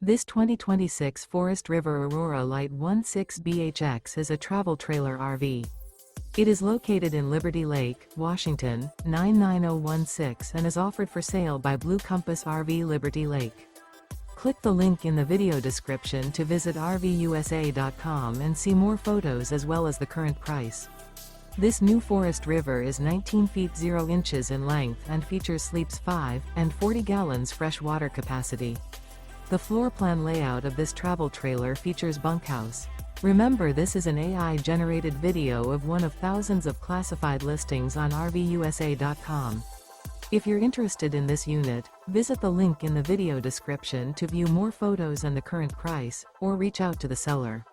This 2026 Forest River Aurora Light 16BHX is a travel trailer RV. It is located in Liberty Lake, Washington, 99016 and is offered for sale by Blue Compass RV Liberty Lake. Click the link in the video description to visit RVUSA.com and see more photos as well as the current price. This new Forest River is 19 feet 0 inches in length and features sleeps 5 and 40 gallons fresh water capacity. The floor plan layout of this travel trailer features bunkhouse. Remember, this is an AI-generated video of one of thousands of classified listings on RVUSA.com. If you're interested in this unit, visit the link in the video description to view more photos and the current price, or reach out to the seller.